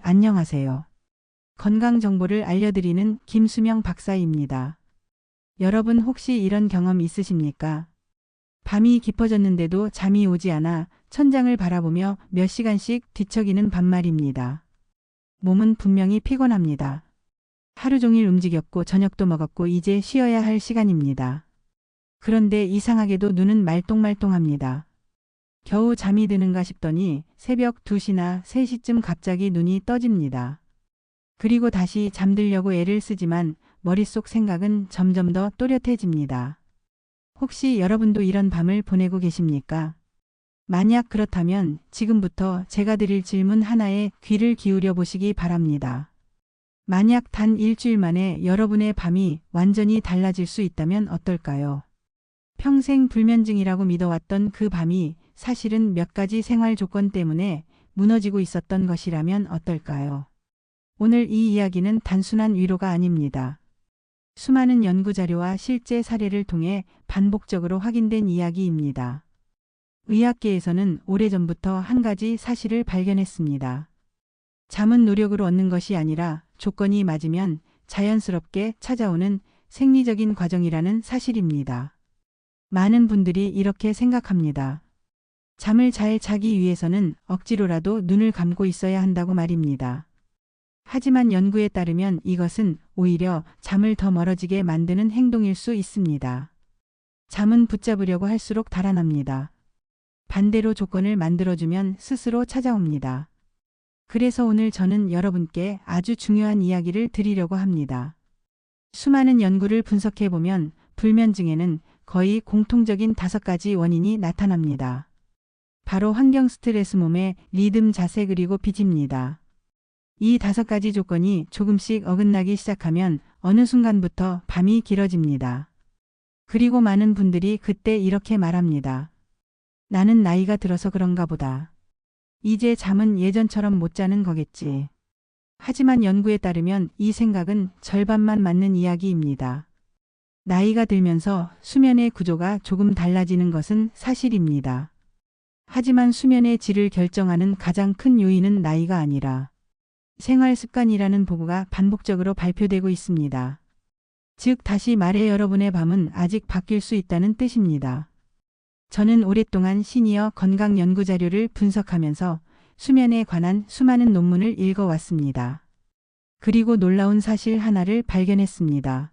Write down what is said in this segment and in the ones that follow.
안녕하세요. 건강 정보를 알려드리는 김수명 박사입니다. 여러분 혹시 이런 경험 있으십니까? 밤이 깊어졌는데도 잠이 오지 않아 천장을 바라보며 몇 시간씩 뒤척이는 밤말입니다. 몸은 분명히 피곤합니다. 하루 종일 움직였고 저녁도 먹었고 이제 쉬어야 할 시간입니다. 그런데 이상하게도 눈은 말똥말똥합니다. 겨우 잠이 드는가 싶더니 새벽 2시나 3시쯤 갑자기 눈이 떠집니다. 그리고 다시 잠들려고 애를 쓰지만 머릿속 생각은 점점 더 또렷해집니다. 혹시 여러분도 이런 밤을 보내고 계십니까? 만약 그렇다면 지금부터 제가 드릴 질문 하나에 귀를 기울여 보시기 바랍니다. 만약 단 일주일 만에 여러분의 밤이 완전히 달라질 수 있다면 어떨까요? 평생 불면증이라고 믿어왔던 그 밤이 사실은 몇 가지 생활 조건 때문에 무너지고 있었던 것이라면 어떨까요? 오늘 이 이야기는 단순한 위로가 아닙니다. 수많은 연구 자료와 실제 사례를 통해 반복적으로 확인된 이야기입니다. 의학계에서는 오래전부터 한 가지 사실을 발견했습니다. 잠은 노력으로 얻는 것이 아니라 조건이 맞으면 자연스럽게 찾아오는 생리적인 과정이라는 사실입니다. 많은 분들이 이렇게 생각합니다. 잠을 잘 자기 위해서는 억지로라도 눈을 감고 있어야 한다고 말입니다. 하지만 연구에 따르면 이것은 오히려 잠을 더 멀어지게 만드는 행동일 수 있습니다. 잠은 붙잡으려고 할수록 달아납니다. 반대로 조건을 만들어주면 스스로 찾아옵니다. 그래서 오늘 저는 여러분께 아주 중요한 이야기를 드리려고 합니다. 수많은 연구를 분석해보면 불면증에는 거의 공통적인 5가지 원인이 나타납니다. 바로 환경, 스트레스, 몸의 리듬, 자세 그리고 빚입니다. 이 5가지 조건이 조금씩 어긋나기 시작하면 어느 순간부터 밤이 길어집니다. 그리고 많은 분들이 그때 이렇게 말합니다. 나는 나이가 들어서 그런가 보다. 이제 잠은 예전처럼 못 자는 거겠지. 하지만 연구에 따르면 이 생각은 절반만 맞는 이야기입니다. 나이가 들면서 수면의 구조가 조금 달라지는 것은 사실입니다. 하지만 수면의 질을 결정하는 가장 큰 요인은 나이가 아니라 생활 습관이라는 보고가 반복적으로 발표되고 있습니다. 즉 다시 말해 여러분의 밤은 아직 바뀔 수 있다는 뜻입니다. 저는 오랫동안 시니어 건강 연구 자료를 분석하면서 수면에 관한 수많은 논문을 읽어왔습니다. 그리고 놀라운 사실 하나를 발견했습니다.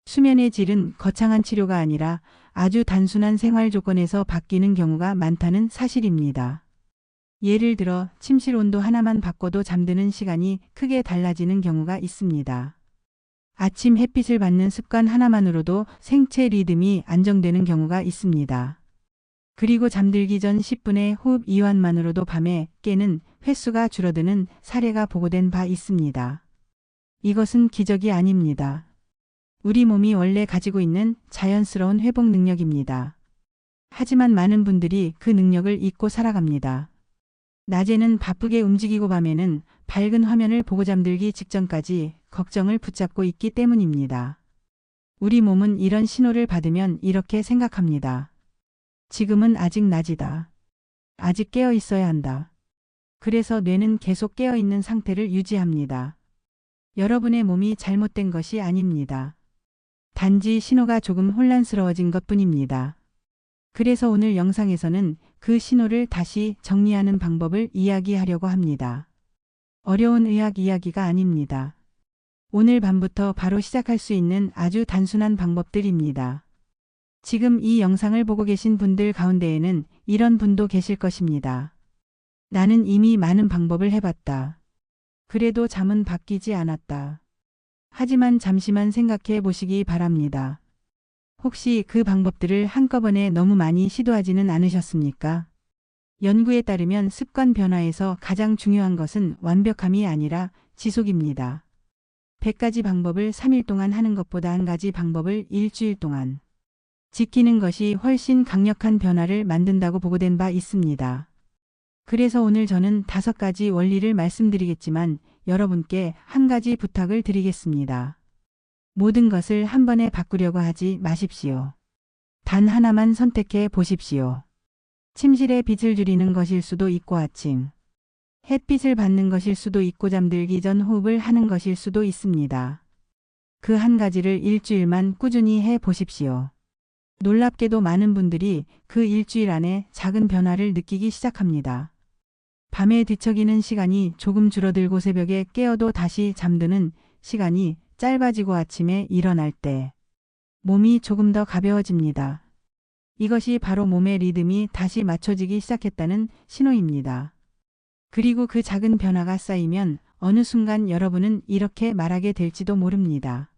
수면의 질은 거창한 치료가 아니라 아주 단순한 생활 조건에서 바뀌는 경우가 많다는 사실입니다. 예를 들어 침실 온도 하나만 바꿔도 잠드는 시간이 크게 달라지는 경우가 있습니다. 아침 햇빛을 받는 습관 하나만으로도 생체 리듬이 안정되는 경우가 있습니다. 그리고 잠들기 전 10분의 호흡 이완만으로도 밤에 깨는 횟수가 줄어드는 사례가 보고된 바 있습니다. 이것은 기적이 아닙니다. 우리 몸이 원래 가지고 있는 자연스러운 회복 능력입니다. 하지만 많은 분들이 그 능력을 잊고 살아갑니다. 낮에는 바쁘게 움직이고 밤에는 밝은 화면을 보고 잠들기 직전까지 걱정을 붙잡고 있기 때문입니다. 우리 몸은 이런 신호를 받으면 이렇게 생각합니다. 지금은 아직 낮이다. 아직 깨어 있어야 한다. 그래서 뇌는 계속 깨어 있는 상태를 유지합니다. 여러분의 몸이 잘못된 것이 아닙니다. 단지 신호가 조금 혼란스러워진 것뿐입니다. 그래서 오늘 영상에서는 그 신호를 다시 정리하는 방법을 이야기하려고 합니다. 어려운 의학 이야기가 아닙니다. 오늘 밤부터 바로 시작할 수 있는 아주 단순한 방법들입니다. 지금 이 영상을 보고 계신 분들 가운데에는 이런 분도 계실 것입니다. 나는 이미 많은 방법을 해봤다. 그래도 잠은 바뀌지 않았다. 하지만 잠시만 생각해 보시기 바랍니다. 혹시 그 방법들을 한꺼번에 너무 많이 시도하지는 않으셨습니까? 연구에 따르면 습관 변화에서 가장 중요한 것은 완벽함이 아니라 지속입니다. 100가지 방법을 3일 동안 하는 것보다 한 가지 방법을 일주일 동안 지키는 것이 훨씬 강력한 변화를 만든다고 보고된 바 있습니다. 그래서 오늘 저는 5가지 원리를 말씀드리겠지만 여러분께 한 가지 부탁을 드리겠습니다. 모든 것을 한 번에 바꾸려고 하지 마십시오. 단 하나만 선택해 보십시오. 침실의 빛을 줄이는 것일 수도 있고 아침 햇빛을 받는 것일 수도 있고 잠들기 전 호흡을 하는 것일 수도 있습니다. 그 한 가지를 일주일만 꾸준히 해 보십시오. 놀랍게도 많은 분들이 그 일주일 안에 작은 변화를 느끼기 시작합니다. 밤에 뒤척이는 시간이 조금 줄어들고 새벽에 깨어도 다시 잠드는 시간이 짧아지고 아침에 일어날 때 몸이 조금 더 가벼워집니다. 이것이 바로 몸의 리듬이 다시 맞춰지기 시작했다는 신호입니다. 그리고 그 작은 변화가 쌓이면 어느 순간 여러분은 이렇게 말하게 될지도 모릅니다.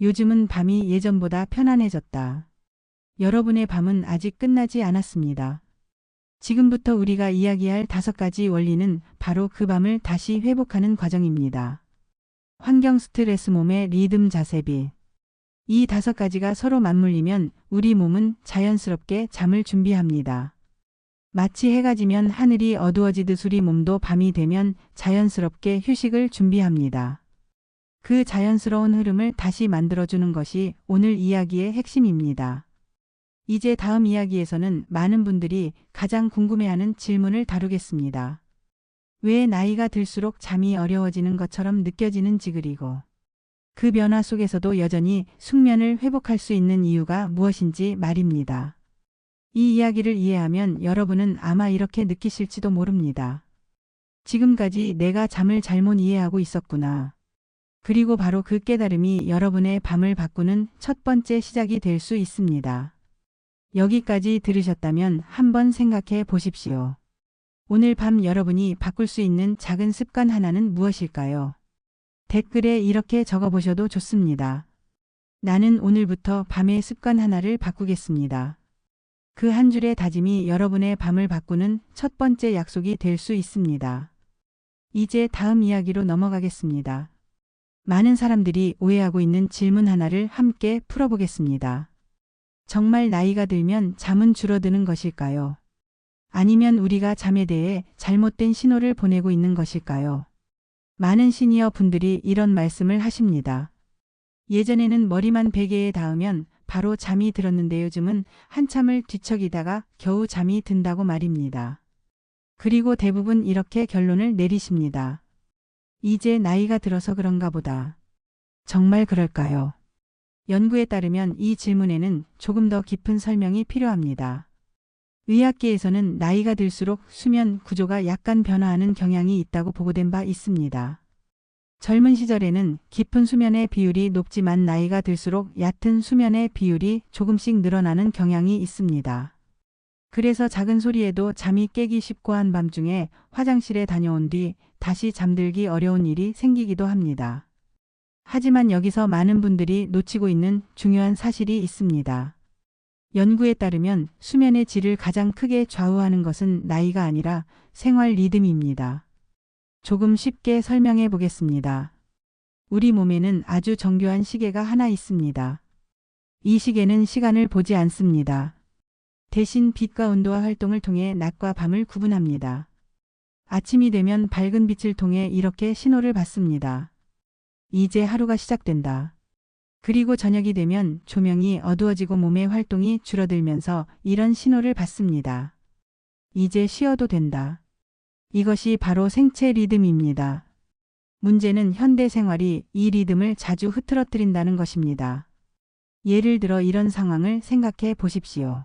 요즘은 밤이 예전보다 편안해졌다. 여러분의 밤은 아직 끝나지 않았습니다. 지금부터 우리가 이야기할 5가지 원리는 바로 그 밤을 다시 회복하는 과정입니다. 환경, 스트레스, 몸의 리듬, 자세비. 이 5가지가 서로 맞물리면 우리 몸은 자연스럽게 잠을 준비합니다. 마치 해가 지면 하늘이 어두워지듯 우리 몸도 밤이 되면 자연스럽게 휴식을 준비합니다. 그 자연스러운 흐름을 다시 만들어주는 것이 오늘 이야기의 핵심입니다. 이제 다음 이야기에서는 많은 분들이 가장 궁금해하는 질문을 다루겠습니다. 왜 나이가 들수록 잠이 어려워지는 것처럼 느껴지는지, 그리고 그 변화 속에서도 여전히 숙면을 회복할 수 있는 이유가 무엇인지 말입니다. 이 이야기를 이해하면 여러분은 아마 이렇게 느끼실지도 모릅니다. 지금까지 내가 잠을 잘못 이해하고 있었구나. 그리고 바로 그 깨달음이 여러분의 밤을 바꾸는 첫 번째 시작이 될 수 있습니다. 여기까지 들으셨다면 한번 생각해 보십시오. 오늘 밤 여러분이 바꿀 수 있는 작은 습관 하나는 무엇일까요? 댓글에 이렇게 적어보셔도 좋습니다. 나는 오늘부터 밤의 습관 하나를 바꾸겠습니다. 그 한 줄의 다짐이 여러분의 밤을 바꾸는 첫 번째 약속이 될 수 있습니다. 이제 다음 이야기로 넘어가겠습니다. 많은 사람들이 오해하고 있는 질문 하나를 함께 풀어보겠습니다. 정말 나이가 들면 잠은 줄어드는 것일까요? 아니면 우리가 잠에 대해 잘못된 신호를 보내고 있는 것일까요? 많은 시니어 분들이 이런 말씀을 하십니다. 예전에는 머리만 베개에 닿으면 바로 잠이 들었는데 요즘은 한참을 뒤척이다가 겨우 잠이 든다고 말입니다. 그리고 대부분 이렇게 결론을 내리십니다. 이제 나이가 들어서 그런가 보다. 정말 그럴까요? 연구에 따르면 이 질문에는 조금 더 깊은 설명이 필요합니다. 의학계에서는 나이가 들수록 수면 구조가 약간 변화하는 경향이 있다고 보고된 바 있습니다. 젊은 시절에는 깊은 수면의 비율이 높지만 나이가 들수록 얕은 수면의 비율이 조금씩 늘어나는 경향이 있습니다. 그래서 작은 소리에도 잠이 깨기 쉽고 한밤중에 화장실에 다녀온 뒤 다시 잠들기 어려운 일이 생기기도 합니다. 하지만 여기서 많은 분들이 놓치고 있는 중요한 사실이 있습니다. 연구에 따르면 수면의 질을 가장 크게 좌우하는 것은 나이가 아니라 생활 리듬입니다. 조금 쉽게 설명해 보겠습니다. 우리 몸에는 아주 정교한 시계가 하나 있습니다. 이 시계는 시간을 보지 않습니다. 대신 빛과 온도와 활동을 통해 낮과 밤을 구분합니다. 아침이 되면 밝은 빛을 통해 이렇게 신호를 받습니다. 이제 하루가 시작된다. 그리고 저녁이 되면 조명이 어두워지고 몸의 활동이 줄어들면서 이런 신호를 받습니다. 이제 쉬어도 된다. 이것이 바로 생체 리듬입니다. 문제는 현대 생활이 이 리듬을 자주 흐트러뜨린다는 것입니다. 예를 들어 이런 상황을 생각해 보십시오.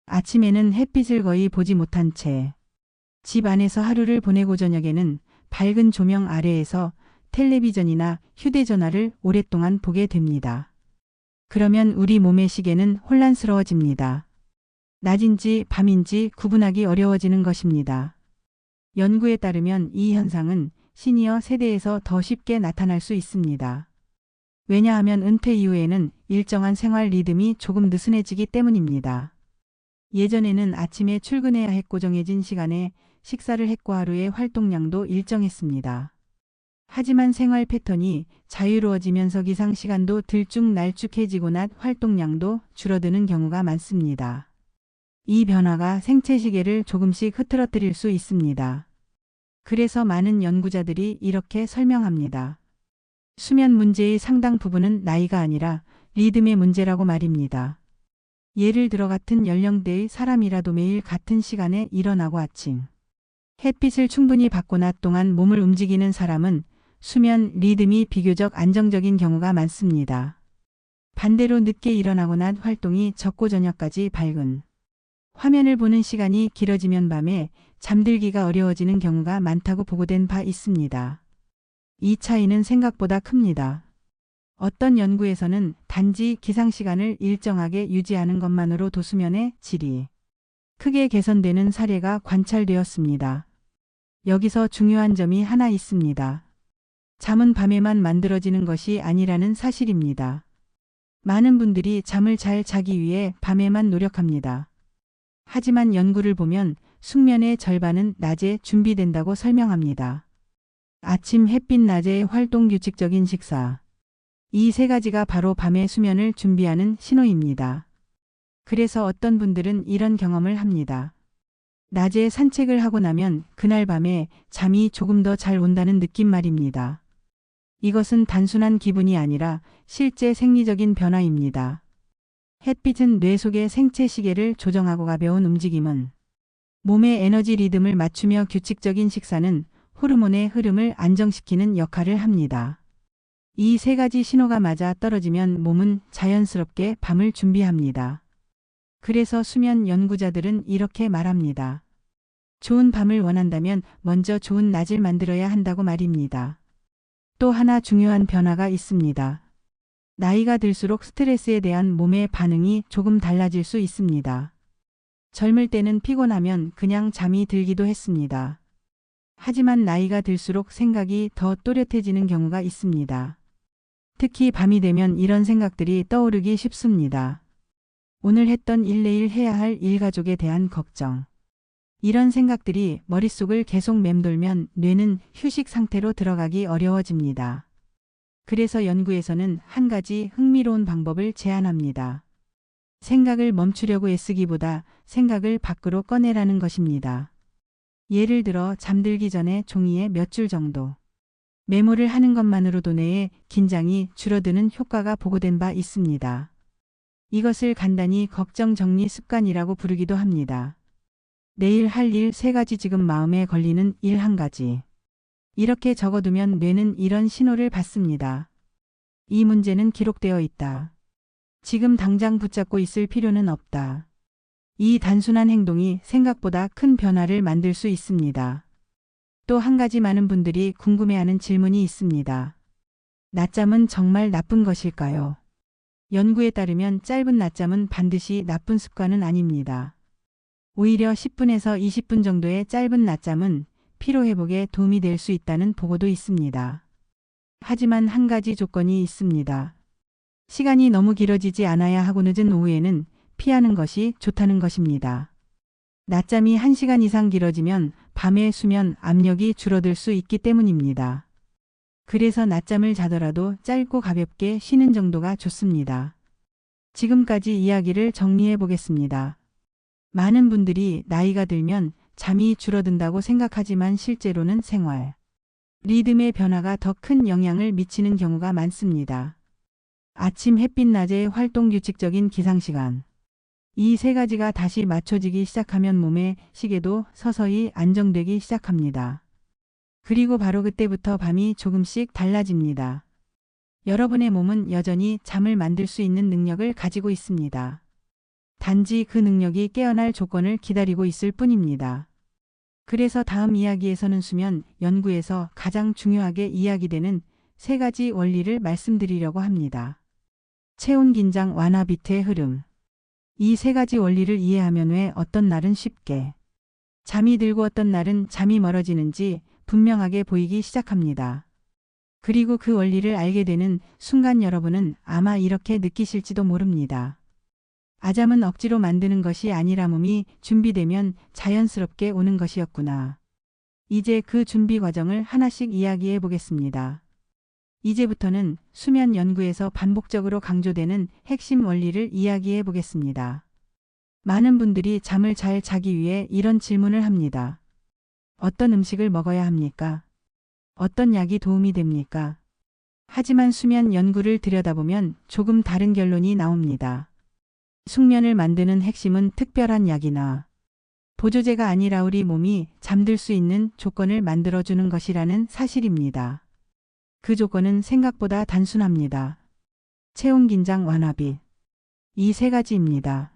아침에는 햇빛을 거의 보지 못한 채 집 안에서 하루를 보내고 저녁에는 밝은 조명 아래에서 텔레비전이나 휴대전화를 오랫동안 보게 됩니다. 그러면 우리 몸의 시계는 혼란스러워집니다. 낮인지 밤인지 구분하기 어려워지는 것입니다. 연구에 따르면 이 현상은 시니어 세대에서 더 쉽게 나타날 수 있습니다. 왜냐하면 은퇴 이후에는 일정한 생활 리듬이 조금 느슨해지기 때문입니다. 예전에는 아침에 출근해야 했고 정해진 시간에 식사를 했고 하루의 활동량도 일정했습니다. 하지만 생활 패턴이 자유로워지면서 기상 시간도 들쭉날쭉해지고 낮 활동량도 줄어드는 경우가 많습니다. 이 변화가 생체 시계를 조금씩 흐트러뜨릴 수 있습니다. 그래서 많은 연구자들이 이렇게 설명합니다. 수면 문제의 상당 부분은 나이가 아니라 리듬의 문제라고 말입니다. 예를 들어 같은 연령대의 사람이라도 매일 같은 시간에 일어나고 아침, 햇빛을 충분히 받고 낮 동안 몸을 움직이는 사람은 수면 리듬이 비교적 안정적인 경우가 많습니다. 반대로 늦게 일어나고 낮 활동이 적고 저녁까지 밝은 화면을 보는 시간이 길어지면 밤에 잠들기가 어려워지는 경우가 많다고 보고된 바 있습니다. 이 차이는 생각보다 큽니다. 어떤 연구에서는 단지 기상시간을 일정하게 유지하는 것만으로도 수면의 질이 크게 개선되는 사례가 관찰되었습니다. 여기서 중요한 점이 하나 있습니다. 잠은 밤에만 만들어지는 것이 아니라는 사실입니다. 많은 분들이 잠을 잘 자기 위해 밤에만 노력합니다. 하지만 연구를 보면 숙면의 절반은 낮에 준비된다고 설명합니다. 아침 햇빛, 낮의 활동, 규칙적인 식사. 이 세 가지가 바로 밤의 수면을 준비하는 신호입니다. 그래서 어떤 분들은 이런 경험을 합니다. 낮에 산책을 하고 나면 그날 밤에 잠이 조금 더 잘 온다는 느낌 말입니다. 이것은 단순한 기분이 아니라 실제 생리적인 변화입니다. 햇빛은 뇌 속의 생체 시계를 조정하고 가벼운 움직임은 몸의 에너지 리듬을 맞추며 규칙적인 식사는 호르몬의 흐름을 안정시키는 역할을 합니다. 이 세 가지 신호가 맞아 떨어지면 몸은 자연스럽게 밤을 준비합니다. 그래서 수면 연구자들은 이렇게 말합니다. 좋은 밤을 원한다면 먼저 좋은 낮을 만들어야 한다고 말입니다. 또 하나 중요한 변화가 있습니다. 나이가 들수록 스트레스에 대한 몸의 반응이 조금 달라질 수 있습니다. 젊을 때는 피곤하면 그냥 잠이 들기도 했습니다. 하지만 나이가 들수록 생각이 더 또렷해지는 경우가 있습니다. 특히 밤이 되면 이런 생각들이 떠오르기 쉽습니다. 오늘 했던 일, 내일 해야 할 일가족에 대한 걱정. 이런 생각들이 머릿속을 계속 맴돌면 뇌는 휴식 상태로 들어가기 어려워집니다. 그래서 연구에서는 한 가지 흥미로운 방법을 제안합니다. 생각을 멈추려고 애쓰기보다 생각을 밖으로 꺼내라는 것입니다. 예를 들어 잠들기 전에 종이에 몇 줄 정도 메모를 하는 것만으로도 뇌의 긴장이 줄어드는 효과가 보고된 바 있습니다. 이것을 간단히 걱정 정리 습관이라고 부르기도 합니다. 내일 할 일 3가지, 지금 마음에 걸리는 일 1가지. 이렇게 적어두면 뇌는 이런 신호를 받습니다. 이 문제는 기록되어 있다. 지금 당장 붙잡고 있을 필요는 없다. 이 단순한 행동이 생각보다 큰 변화를 만들 수 있습니다. 또 한 가지, 많은 분들이 궁금해하는 질문이 있습니다. 낮잠은 정말 나쁜 것일까요? 연구에 따르면 짧은 낮잠은 반드시 나쁜 습관은 아닙니다. 오히려 10분에서 20분 정도의 짧은 낮잠은 피로회복에 도움이 될 수 있다는 보고도 있습니다. 하지만 한 가지 조건이 있습니다. 시간이 너무 길어지지 않아야 하고 늦은 오후에는 피하는 것이 좋다는 것입니다. 낮잠이 1시간 이상 길어지면 밤의 수면 압력이 줄어들 수 있기 때문입니다. 그래서 낮잠을 자더라도 짧고 가볍게 쉬는 정도가 좋습니다. 지금까지 이야기를 정리해 보겠습니다. 많은 분들이 나이가 들면 잠이 줄어든다고 생각하지만 실제로는 생활 리듬의 변화가 더 큰 영향을 미치는 경우가 많습니다. 아침 햇빛, 낮의 활동, 규칙적인 기상시간. 이 세 가지가 다시 맞춰지기 시작하면 몸의 시계도 서서히 안정되기 시작합니다. 그리고 바로 그때부터 밤이 조금씩 달라집니다. 여러분의 몸은 여전히 잠을 만들 수 있는 능력을 가지고 있습니다. 단지 그 능력이 깨어날 조건을 기다리고 있을 뿐입니다. 그래서 다음 이야기에서는 수면 연구에서 가장 중요하게 이야기되는 3가지 원리를 말씀드리려고 합니다. 체온 긴장 완화, 비트의 흐름. 이 3가지 원리를 이해하면 왜 어떤 날은 쉽게 잠이 들고 어떤 날은 잠이 멀어지는지 분명하게 보이기 시작합니다. 그리고 그 원리를 알게 되는 순간 여러분은 아마 이렇게 느끼실지도 모릅니다. 아잠은 억지로 만드는 것이 아니라 몸이 준비되면 자연스럽게 오는 것이었구나. 이제 그 준비 과정을 하나씩 이야기해 보겠습니다. 이제부터는 수면 연구에서 반복적으로 강조되는 핵심 원리를 이야기해 보겠습니다. 많은 분들이 잠을 잘 자기 위해 이런 질문을 합니다. 어떤 음식을 먹어야 합니까? 어떤 약이 도움이 됩니까? 하지만 수면 연구를 들여다보면 조금 다른 결론이 나옵니다. 숙면을 만드는 핵심은 특별한 약이나 보조제가 아니라 우리 몸이 잠들 수 있는 조건을 만들어주는 것이라는 사실입니다. 그 조건은 생각보다 단순합니다. 체온 긴장 완화비. 이 세 가지입니다.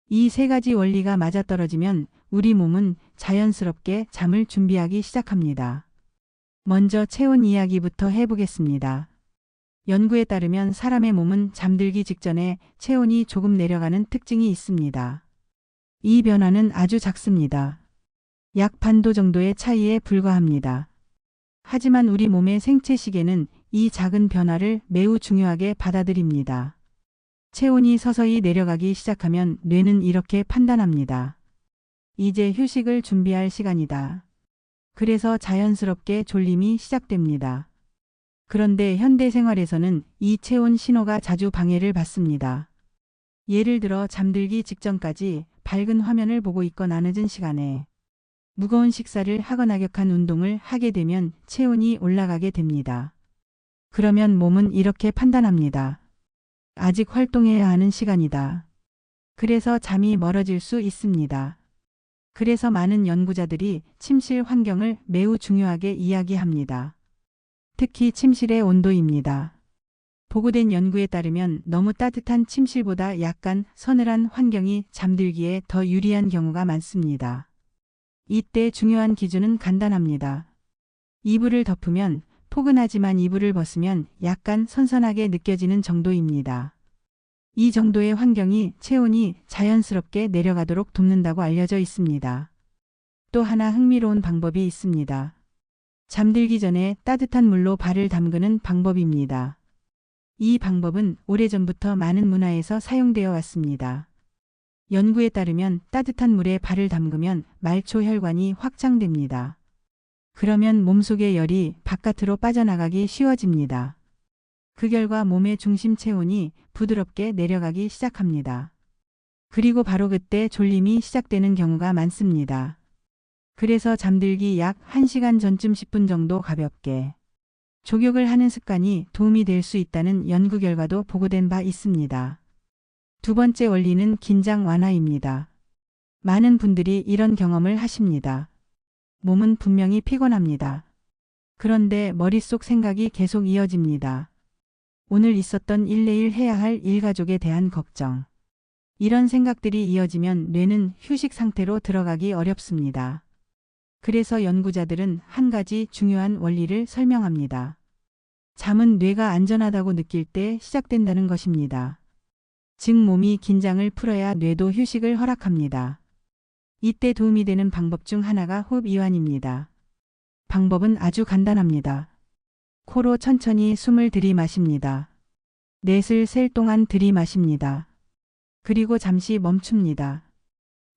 이 세 가지 원리가 맞아떨어지면 우리 몸은 자연스럽게 잠을 준비하기 시작합니다. 먼저 체온 이야기부터 해보겠습니다. 연구에 따르면 사람의 몸은 잠들기 직전에 체온이 조금 내려가는 특징이 있습니다. 이 변화는 아주 작습니다. 약 반도 정도의 차이에 불과합니다. 하지만 우리 몸의 생체 시계는 이 작은 변화를 매우 중요하게 받아들입니다. 체온이 서서히 내려가기 시작하면 뇌는 이렇게 판단합니다. 이제 휴식을 준비할 시간이다. 그래서 자연스럽게 졸림이 시작됩니다. 그런데 현대 생활에서는 이 체온 신호가 자주 방해를 받습니다. 예를 들어 잠들기 직전까지 밝은 화면을 보고 있거나 늦은 시간에 무거운 식사를 하거나 격한 운동을 하게 되면 체온이 올라가게 됩니다. 그러면 몸은 이렇게 판단합니다. 아직 활동해야 하는 시간이다. 그래서 잠이 멀어질 수 있습니다. 그래서 많은 연구자들이 침실 환경을 매우 중요하게 이야기합니다. 특히 침실의 온도입니다. 보고된 연구에 따르면 너무 따뜻한 침실보다 약간 서늘한 환경이 잠들기에 더 유리한 경우가 많습니다. 이때 중요한 기준은 간단합니다. 이불을 덮으면 포근하지만 이불을 벗으면 약간 선선하게 느껴지는 정도입니다. 이 정도의 환경이 체온이 자연스럽게 내려가도록 돕는다고 알려져 있습니다. 또 하나 흥미로운 방법이 있습니다. 잠들기 전에 따뜻한 물로 발을 담그는 방법입니다. 이 방법은 오래전부터 많은 문화에서 사용되어 왔습니다. 연구에 따르면 따뜻한 물에 발을 담그면 말초 혈관이 확장됩니다. 그러면 몸속의 열이 바깥으로 빠져나가기 쉬워집니다. 그 결과 몸의 중심 체온이 부드럽게 내려가기 시작합니다. 그리고 바로 그때 졸림이 시작되는 경우가 많습니다. 그래서 잠들기 약 1시간 전쯤 10분 정도 가볍게 족욕을 하는 습관이 도움이 될 수 있다는 연구 결과도 보고된 바 있습니다. 두 번째 원리는 긴장 완화입니다. 많은 분들이 이런 경험을 하십니다. 몸은 분명히 피곤합니다. 그런데 머릿속 생각이 계속 이어집니다. 오늘 있었던 일, 내일 해야 할 일가족에 대한 걱정. 이런 생각들이 이어지면 뇌는 휴식 상태로 들어가기 어렵습니다. 그래서 연구자들은 한 가지 중요한 원리를 설명합니다. 잠은 뇌가 안전하다고 느낄 때 시작된다는 것입니다. 즉 몸이 긴장을 풀어야 뇌도 휴식을 허락합니다. 이때 도움이 되는 방법 중 하나가 호흡 이완입니다. 방법은 아주 간단합니다. 코로 천천히 숨을 들이마십니다. 넷을 셀 동안 들이마십니다. 그리고 잠시 멈춥니다.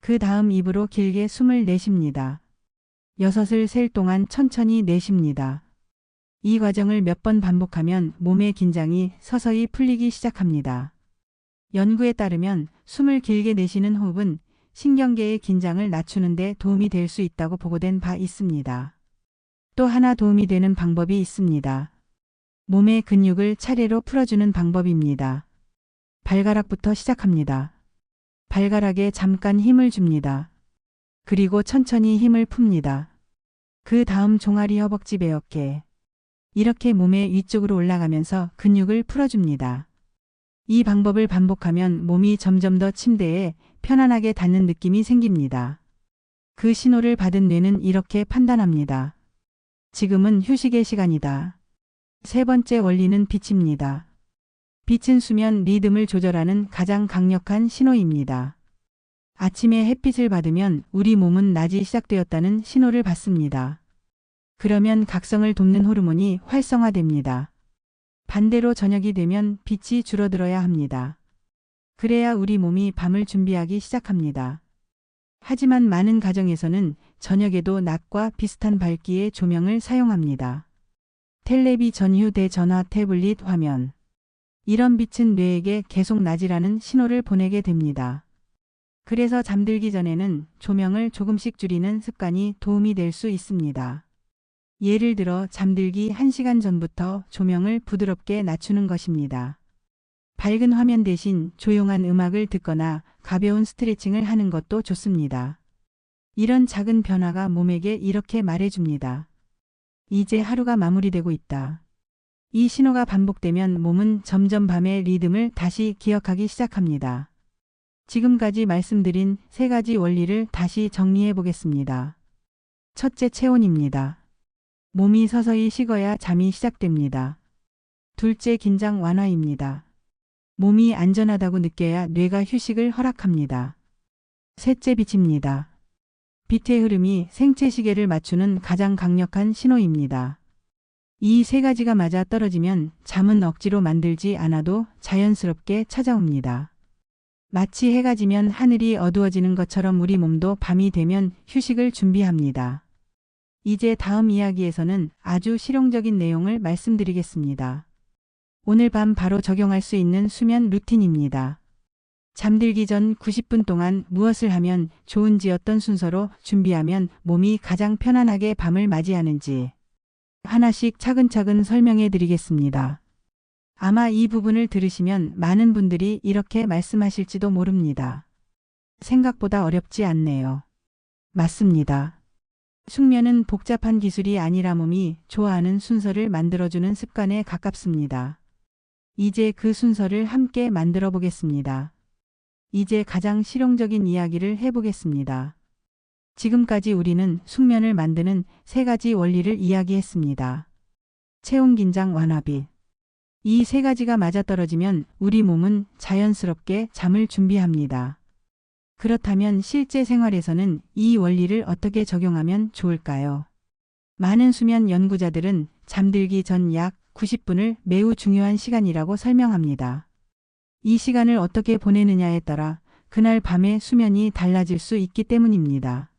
그 다음 입으로 길게 숨을 내쉽니다. 6을 셀 동안 천천히 내쉽니다. 이 과정을 몇 번 반복하면 몸의 긴장이 서서히 풀리기 시작합니다. 연구에 따르면 숨을 길게 내쉬는 호흡은 신경계의 긴장을 낮추는 데 도움이 될 수 있다고 보고된 바 있습니다. 또 하나 도움이 되는 방법이 있습니다. 몸의 근육을 차례로 풀어주는 방법입니다. 발가락부터 시작합니다. 발가락에 잠깐 힘을 줍니다. 그리고 천천히 힘을 풉니다. 그 다음 종아리, 허벅지, 배어깨. 이렇게 몸의 위쪽으로 올라가면서 근육을 풀어줍니다. 이 방법을 반복하면 몸이 점점 더 침대에 편안하게 닿는 느낌이 생깁니다. 그 신호를 받은 뇌는 이렇게 판단합니다. 지금은 휴식의 시간이다. 세 번째 원리는 빛입니다. 빛은 수면 리듬을 조절하는 가장 강력한 신호입니다. 아침에 햇빛을 받으면 우리 몸은 낮이 시작되었다는 신호를 받습니다. 그러면 각성을 돕는 호르몬이 활성화됩니다. 반대로 저녁이 되면 빛이 줄어들어야 합니다. 그래야 우리 몸이 밤을 준비하기 시작합니다. 하지만 많은 가정에서는 저녁에도 낮과 비슷한 밝기의 조명을 사용합니다. 텔레비전, 휴대전화, 태블릿, 화면. 이런 빛은 뇌에게 계속 낮이라는 신호를 보내게 됩니다. 그래서 잠들기 전에는 조명을 조금씩 줄이는 습관이 도움이 될 수 있습니다. 예를 들어 잠들기 1시간 전부터 조명을 부드럽게 낮추는 것입니다. 밝은 화면 대신 조용한 음악을 듣거나 가벼운 스트레칭을 하는 것도 좋습니다. 이런 작은 변화가 몸에게 이렇게 말해줍니다. 이제 하루가 마무리되고 있다. 이 신호가 반복되면 몸은 점점 밤의 리듬을 다시 기억하기 시작합니다. 지금까지 말씀드린 세 가지 원리를 다시 정리해 보겠습니다. 첫째, 체온입니다. 몸이 서서히 식어야 잠이 시작됩니다. 둘째, 긴장 완화입니다. 몸이 안전하다고 느껴야 뇌가 휴식을 허락합니다. 셋째, 빛입니다. 빛의 흐름이 생체 시계를 맞추는 가장 강력한 신호입니다. 이 세 가지가 맞아 떨어지면 잠은 억지로 만들지 않아도 자연스럽게 찾아옵니다. 마치 해가 지면 하늘이 어두워지는 것처럼 우리 몸도 밤이 되면 휴식을 준비합니다. 이제 다음 이야기에서는 아주 실용적인 내용을 말씀드리겠습니다. 오늘 밤 바로 적용할 수 있는 수면 루틴입니다. 잠들기 전 90분 동안 무엇을 하면 좋은지, 어떤 순서로 준비하면 몸이 가장 편안하게 밤을 맞이하는지 하나씩 차근차근 설명해 드리겠습니다. 아마 이 부분을 들으시면 많은 분들이 이렇게 말씀하실지도 모릅니다. 생각보다 어렵지 않네요. 맞습니다. 숙면은 복잡한 기술이 아니라 몸이 좋아하는 순서를 만들어주는 습관에 가깝습니다. 이제 그 순서를 함께 만들어 보겠습니다. 이제 가장 실용적인 이야기를 해보겠습니다. 지금까지 우리는 숙면을 만드는 세 가지 원리를 이야기했습니다. 체온, 긴장, 완화빛. 이 세 가지가 맞아떨어지면 우리 몸은 자연스럽게 잠을 준비합니다. 그렇다면 실제 생활에서는 이 원리를 어떻게 적용하면 좋을까요? 많은 수면 연구자들은 잠들기 전 약 90분을 매우 중요한 시간이라고 설명합니다. 이 시간을 어떻게 보내느냐에 따라 그날 밤의 수면이 달라질 수 있기 때문입니다.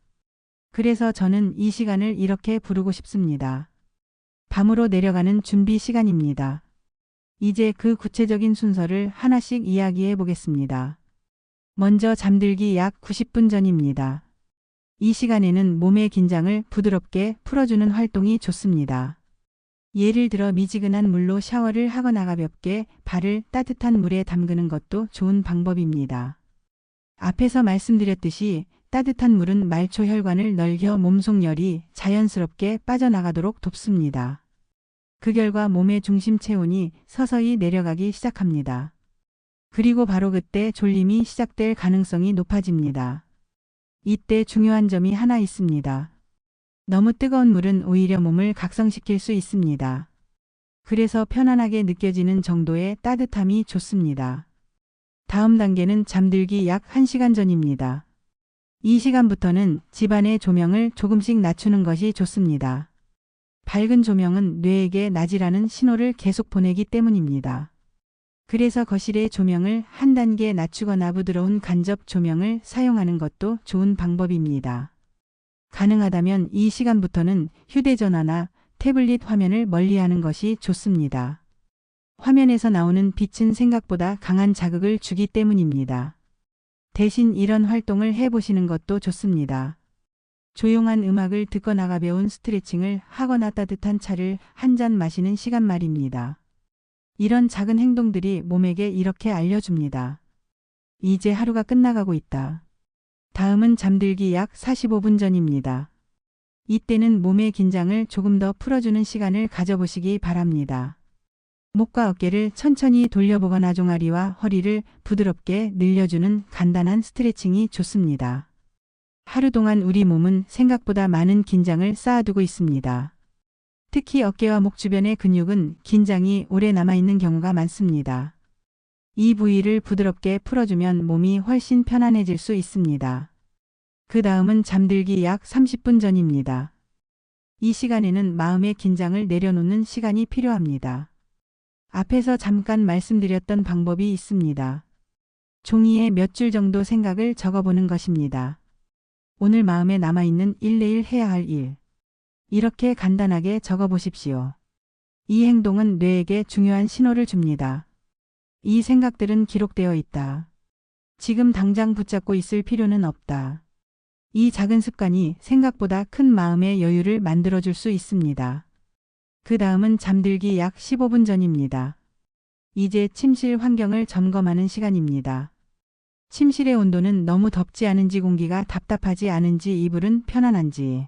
그래서 저는 이 시간을 이렇게 부르고 싶습니다. 밤으로 내려가는 준비 시간입니다. 이제 그 구체적인 순서를 하나씩 이야기해 보겠습니다. 먼저 잠들기 약 90분 전입니다. 이 시간에는 몸의 긴장을 부드럽게 풀어주는 활동이 좋습니다. 예를 들어 미지근한 물로 샤워를 하거나 가볍게 발을 따뜻한 물에 담그는 것도 좋은 방법입니다. 앞에서 말씀드렸듯이 따뜻한 물은 말초 혈관을 넓혀 몸속 열이 자연스럽게 빠져나가도록 돕습니다. 그 결과 몸의 중심 체온이 서서히 내려가기 시작합니다. 그리고 바로 그때 졸림이 시작될 가능성이 높아집니다. 이때 중요한 점이 하나 있습니다. 너무 뜨거운 물은 오히려 몸을 각성시킬 수 있습니다. 그래서 편안하게 느껴지는 정도의 따뜻함이 좋습니다. 다음 단계는 잠들기 약 1시간 전입니다. 이 시간부터는 집안의 조명을 조금씩 낮추는 것이 좋습니다. 밝은 조명은 뇌에게 낮이라는 신호를 계속 보내기 때문입니다. 그래서 거실의 조명을 한 단계 낮추거나 부드러운 간접 조명을 사용하는 것도 좋은 방법입니다. 가능하다면 이 시간부터는 휴대전화나 태블릿 화면을 멀리하는 것이 좋습니다. 화면에서 나오는 빛은 생각보다 강한 자극을 주기 때문입니다. 대신 이런 활동을 해보시는 것도 좋습니다. 조용한 음악을 듣거나 가벼운 스트레칭을 하거나 따뜻한 차를 한 잔 마시는 시간 말입니다. 이런 작은 행동들이 몸에게 이렇게 알려줍니다. 이제 하루가 끝나가고 있다. 다음은 잠들기 약 45분 전입니다. 이때는 몸의 긴장을 조금 더 풀어주는 시간을 가져보시기 바랍니다. 목과 어깨를 천천히 돌려보거나 종아리와 허리를 부드럽게 늘려주는 간단한 스트레칭이 좋습니다. 하루 동안 우리 몸은 생각보다 많은 긴장을 쌓아두고 있습니다. 특히 어깨와 목 주변의 근육은 긴장이 오래 남아있는 경우가 많습니다. 이 부위를 부드럽게 풀어주면 몸이 훨씬 편안해질 수 있습니다. 그 다음은 잠들기 약 30분 전입니다. 이 시간에는 마음의 긴장을 내려놓는 시간이 필요합니다. 앞에서 잠깐 말씀드렸던 방법이 있습니다. 종이에 몇 줄 정도 생각을 적어보는 것입니다. 오늘 마음에 남아있는 일, 내일 해야 할 일. 이렇게 간단하게 적어보십시오. 이 행동은 뇌에게 중요한 신호를 줍니다. 이 생각들은 기록되어 있다. 지금 당장 붙잡고 있을 필요는 없다. 이 작은 습관이 생각보다 큰 마음의 여유를 만들어줄 수 있습니다. 그 다음은 잠들기 약 15분 전입니다. 이제 침실 환경을 점검하는 시간입니다. 침실의 온도는 너무 덥지 않은지, 공기가 답답하지 않은지, 이불은 편안한지,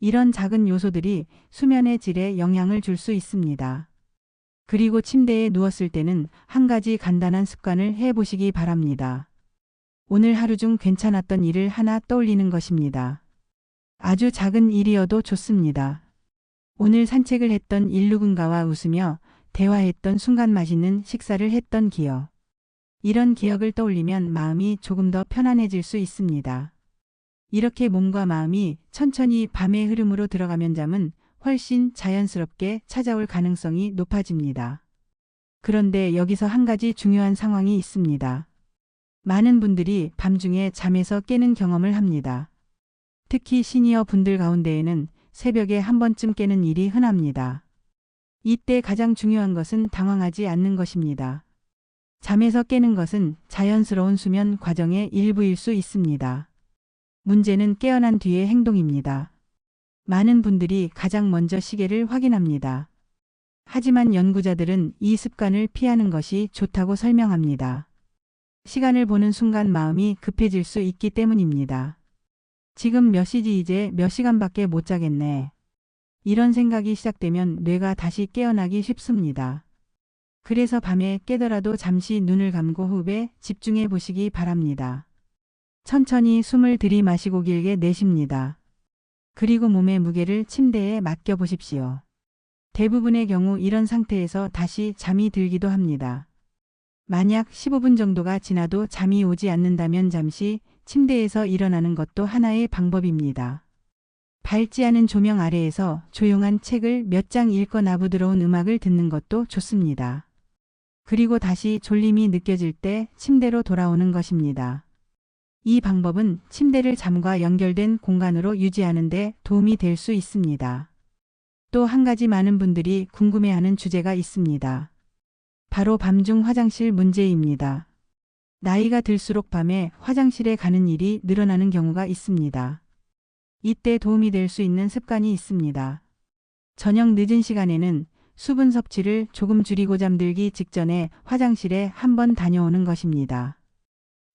이런 작은 요소들이 수면의 질에 영향을 줄 수 있습니다. 그리고 침대에 누웠을 때는 한 가지 간단한 습관을 해보시기 바랍니다. 오늘 하루 중 괜찮았던 일을 하나 떠올리는 것입니다. 아주 작은 일이어도 좋습니다. 오늘 산책을 했던 일, 누군가와 웃으며 대화했던 순간, 맛있는 식사를 했던 기억. 이런 기억을 떠올리면 마음이 조금 더 편안해질 수 있습니다. 이렇게 몸과 마음이 천천히 밤의 흐름으로 들어가면 잠은 훨씬 자연스럽게 찾아올 가능성이 높아집니다. 그런데 여기서 한 가지 중요한 상황이 있습니다. 많은 분들이 밤중에 잠에서 깨는 경험을 합니다. 특히 시니어 분들 가운데에는 새벽에 한 번쯤 깨는 일이 흔합니다. 이때 가장 중요한 것은 당황하지 않는 것입니다. 잠에서 깨는 것은 자연스러운 수면 과정의 일부일 수 있습니다. 문제는 깨어난 뒤의 행동입니다. 많은 분들이 가장 먼저 시계를 확인합니다. 하지만 연구자들은 이 습관을 피하는 것이 좋다고 설명합니다. 시간을 보는 순간 마음이 급해질 수 있기 때문입니다. 지금 몇 시지, 이제 몇 시간밖에 못 자겠네. 이런 생각이 시작되면 뇌가 다시 깨어나기 쉽습니다. 그래서 밤에 깨더라도 잠시 눈을 감고 호흡에 집중해 보시기 바랍니다. 천천히 숨을 들이마시고 길게 내쉽니다. 그리고 몸의 무게를 침대에 맡겨 보십시오. 대부분의 경우 이런 상태에서 다시 잠이 들기도 합니다. 만약 15분 정도가 지나도 잠이 오지 않는다면 잠시 침대에서 일어나는 것도 하나의 방법입니다. 밝지 않은 조명 아래에서 조용한 책을 몇 장 읽거나 부드러운 음악을 듣는 것도 좋습니다. 그리고 다시 졸림이 느껴질 때 침대로 돌아오는 것입니다. 이 방법은 침대를 잠과 연결된 공간으로 유지하는 데 도움이 될 수 있습니다. 또 한 가지 많은 분들이 궁금해하는 주제가 있습니다. 바로 밤중 화장실 문제입니다. 나이가 들수록 밤에 화장실에 가는 일이 늘어나는 경우가 있습니다. 이때 도움이 될 수 있는 습관이 있습니다. 저녁 늦은 시간에는 수분 섭취를 조금 줄이고 잠들기 직전에 화장실에 한번 다녀오는 것입니다.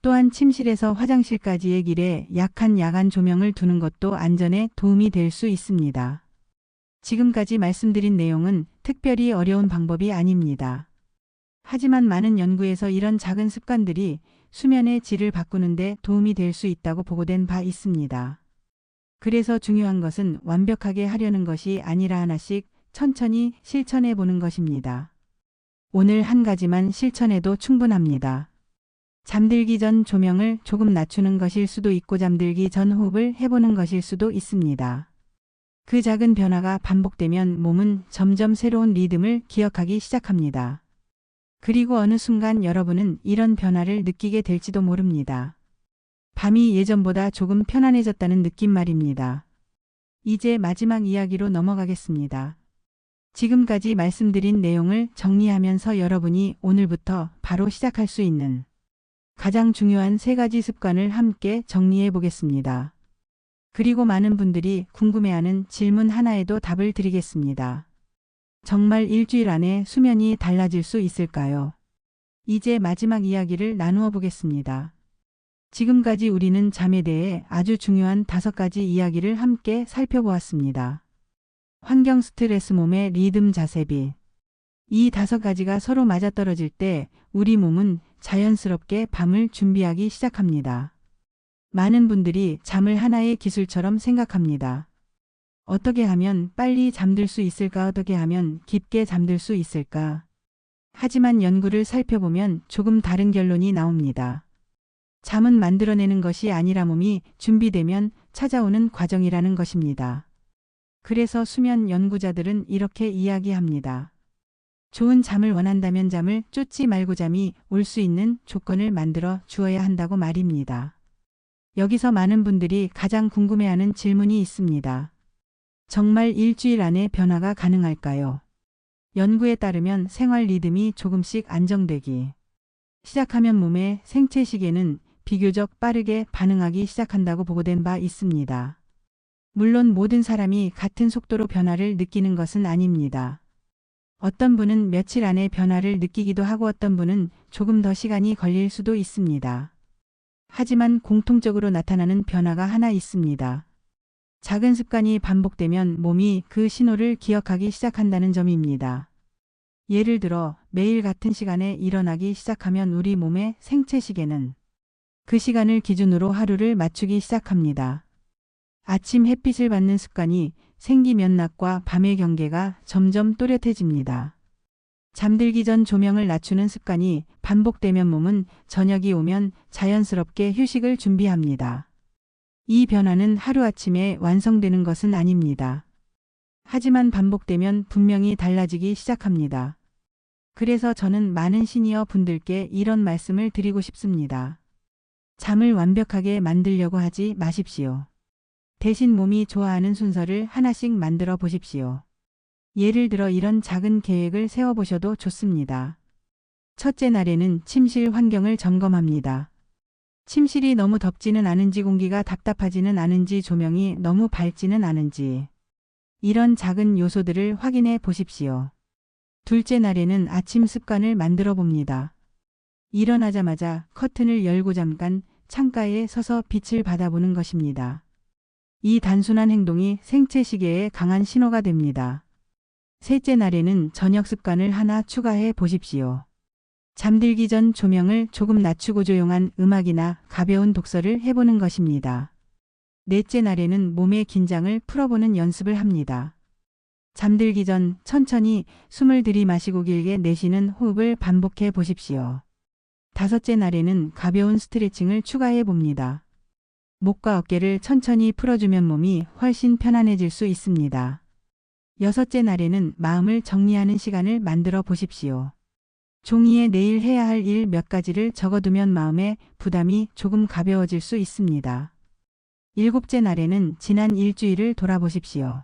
또한 침실에서 화장실까지의 길에 약한 야간 조명을 두는 것도 안전에 도움이 될 수 있습니다. 지금까지 말씀드린 내용은 특별히 어려운 방법이 아닙니다. 하지만 많은 연구에서 이런 작은 습관들이 수면의 질을 바꾸는 데 도움이 될 수 있다고 보고된 바 있습니다. 그래서 중요한 것은 완벽하게 하려는 것이 아니라 하나씩 천천히 실천해 보는 것입니다. 오늘 한 가지만 실천해도 충분합니다. 잠들기 전 조명을 조금 낮추는 것일 수도 있고 잠들기 전 호흡을 해보는 것일 수도 있습니다. 그 작은 변화가 반복되면 몸은 점점 새로운 리듬을 기억하기 시작합니다. 그리고 어느 순간 여러분은 이런 변화를 느끼게 될지도 모릅니다. 밤이 예전보다 조금 편안해졌다는 느낌 말입니다. 이제 마지막 이야기로 넘어가겠습니다. 지금까지 말씀드린 내용을 정리하면서 여러분이 오늘부터 바로 시작할 수 있는 가장 중요한 3가지 습관을 함께 정리해 보겠습니다. 그리고 많은 분들이 궁금해하는 질문 하나에도 답을 드리겠습니다. 정말 일주일 안에 수면이 달라질 수 있을까요? 이제 마지막 이야기를 나누어 보겠습니다. 지금까지 우리는 잠에 대해 아주 중요한 5가지 이야기를 함께 살펴보았습니다. 환경, 스트레스, 몸의 리듬, 자세비. 이 5가지가 서로 맞아떨어질 때 우리 몸은 자연스럽게 밤을 준비하기 시작합니다. 많은 분들이 잠을 하나의 기술처럼 생각합니다. 어떻게 하면 빨리 잠들 수 있을까? 어떻게 하면 깊게 잠들 수 있을까? 하지만 연구를 살펴보면 조금 다른 결론이 나옵니다. 잠은 만들어내는 것이 아니라 몸이 준비되면 찾아오는 과정이라는 것입니다. 그래서 수면 연구자들은 이렇게 이야기합니다. 좋은 잠을 원한다면 잠을 쫓지 말고 잠이 올 수 있는 조건을 만들어 주어야 한다고 말입니다. 여기서 많은 분들이 가장 궁금해하는 질문이 있습니다. 정말 일주일 안에 변화가 가능할까요? 연구에 따르면 생활 리듬이 조금씩 안정되기 시작하면 몸의 생체 시계는 비교적 빠르게 반응하기 시작한다고 보고된 바 있습니다. 물론 모든 사람이 같은 속도로 변화를 느끼는 것은 아닙니다. 어떤 분은 며칠 안에 변화를 느끼기도 하고 어떤 분은 조금 더 시간이 걸릴 수도 있습니다. 하지만 공통적으로 나타나는 변화가 하나 있습니다. 작은 습관이 반복되면 몸이 그 신호를 기억하기 시작한다는 점입니다. 예를 들어 매일 같은 시간에 일어나기 시작하면 우리 몸의 생체 시계는 그 시간을 기준으로 하루를 맞추기 시작합니다. 아침 햇빛을 받는 습관이 생기면 낮과 밤의 경계가 점점 또렷해집니다. 잠들기 전 조명을 낮추는 습관이 반복되면 몸은 저녁이 오면 자연스럽게 휴식을 준비합니다. 이 변화는 하루아침에 완성되는 것은 아닙니다. 하지만 반복되면 분명히 달라지기 시작합니다. 그래서 저는 많은 시니어 분들께 이런 말씀을 드리고 싶습니다. 잠을 완벽하게 만들려고 하지 마십시오. 대신 몸이 좋아하는 순서를 하나씩 만들어 보십시오. 예를 들어 이런 작은 계획을 세워보셔도 좋습니다. 첫째 날에는 침실 환경을 점검합니다. 침실이 너무 덥지는 않은지 공기가 답답하지는 않은지 조명이 너무 밝지는 않은지 이런 작은 요소들을 확인해 보십시오. 둘째 날에는 아침 습관을 만들어 봅니다. 일어나자마자 커튼을 열고 잠깐 창가에 서서 빛을 받아보는 것입니다. 이 단순한 행동이 생체 시계에 강한 신호가 됩니다. 셋째 날에는 저녁 습관을 하나 추가해 보십시오. 잠들기 전 조명을 조금 낮추고 조용한 음악이나 가벼운 독서를 해보는 것입니다. 넷째 날에는 몸의 긴장을 풀어보는 연습을 합니다. 잠들기 전 천천히 숨을 들이마시고 길게 내쉬는 호흡을 반복해 보십시오. 다섯째 날에는 가벼운 스트레칭을 추가해 봅니다. 목과 어깨를 천천히 풀어주면 몸이 훨씬 편안해질 수 있습니다. 여섯째 날에는 마음을 정리하는 시간을 만들어 보십시오. 종이에 내일 해야 할 일 몇 가지를 적어두면 마음의 부담이 조금 가벼워질 수 있습니다. 일곱째 날에는 지난 일주일을 돌아보십시오.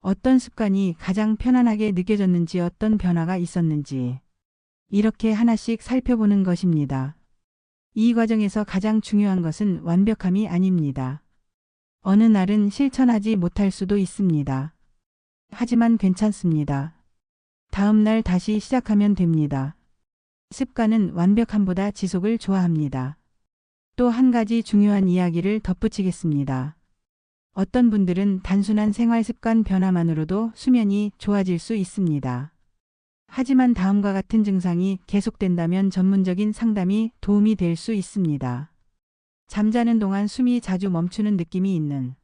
어떤 습관이 가장 편안하게 느껴졌는지 어떤 변화가 있었는지 이렇게 하나씩 살펴보는 것입니다. 이 과정에서 가장 중요한 것은 완벽함이 아닙니다. 어느 날은 실천하지 못할 수도 있습니다. 하지만 괜찮습니다. 다음 날 다시 시작하면 됩니다. 습관은 완벽함보다 지속을 좋아합니다. 또 한 가지 중요한 이야기를 덧붙이겠습니다. 어떤 분들은 단순한 생활 습관 변화만으로도 수면이 좋아질 수 있습니다. 하지만 다음과 같은 증상이 계속된다면 전문적인 상담이 도움이 될 수 있습니다. 잠자는 동안 숨이 자주 멈추는 느낌이 있는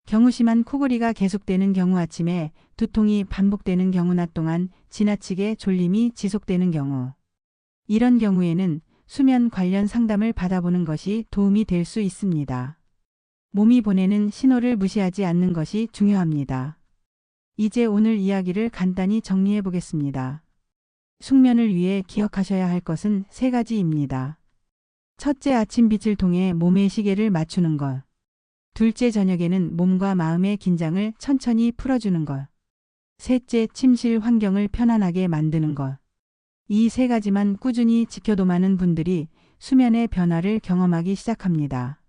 경우, 심한 코골이가 계속되는 경우, 아침에 두통이 반복되는 경우, 낮 동안 지나치게 졸림이 지속되는 경우. 이런 경우에는 수면 관련 상담을 받아보는 것이 도움이 될 수 있습니다. 몸이 보내는 신호를 무시하지 않는 것이 중요합니다. 이제 오늘 이야기를 간단히 정리해 보겠습니다. 숙면을 위해 기억하셔야 할 것은 세 가지입니다. 첫째, 아침 빛을 통해 몸의 시계를 맞추는 것. 둘째, 저녁에는 몸과 마음의 긴장을 천천히 풀어주는 것. 셋째, 침실 환경을 편안하게 만드는 것. 이 세 가지만 꾸준히 지켜도 많은 분들이 수면의 변화를 경험하기 시작합니다.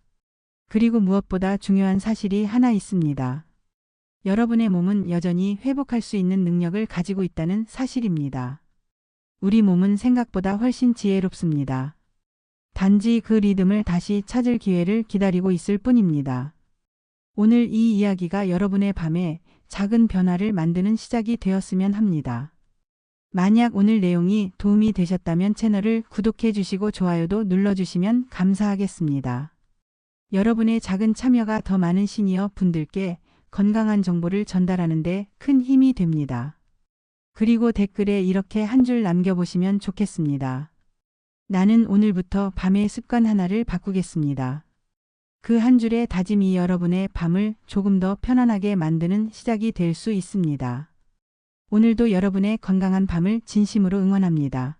그리고 무엇보다 중요한 사실이 하나 있습니다. 여러분의 몸은 여전히 회복할 수 있는 능력을 가지고 있다는 사실입니다. 우리 몸은 생각보다 훨씬 지혜롭습니다. 단지 그 리듬을 다시 찾을 기회를 기다리고 있을 뿐입니다. 오늘 이 이야기가 여러분의 밤에 작은 변화를 만드는 시작이 되었으면 합니다. 만약 오늘 내용이 도움이 되셨다면 채널을 구독해 주시고 좋아요도 눌러주시면 감사하겠습니다. 여러분의 작은 참여가 더 많은 시니어 분들께 건강한 정보를 전달하는 데 큰 힘이 됩니다. 그리고 댓글에 이렇게 한 줄 남겨보시면 좋겠습니다. 나는 오늘부터 밤의 습관 하나를 바꾸겠습니다. 그 한 줄의 다짐이 여러분의 밤을 조금 더 편안하게 만드는 시작이 될 수 있습니다. 오늘도 여러분의 건강한 밤을 진심으로 응원합니다.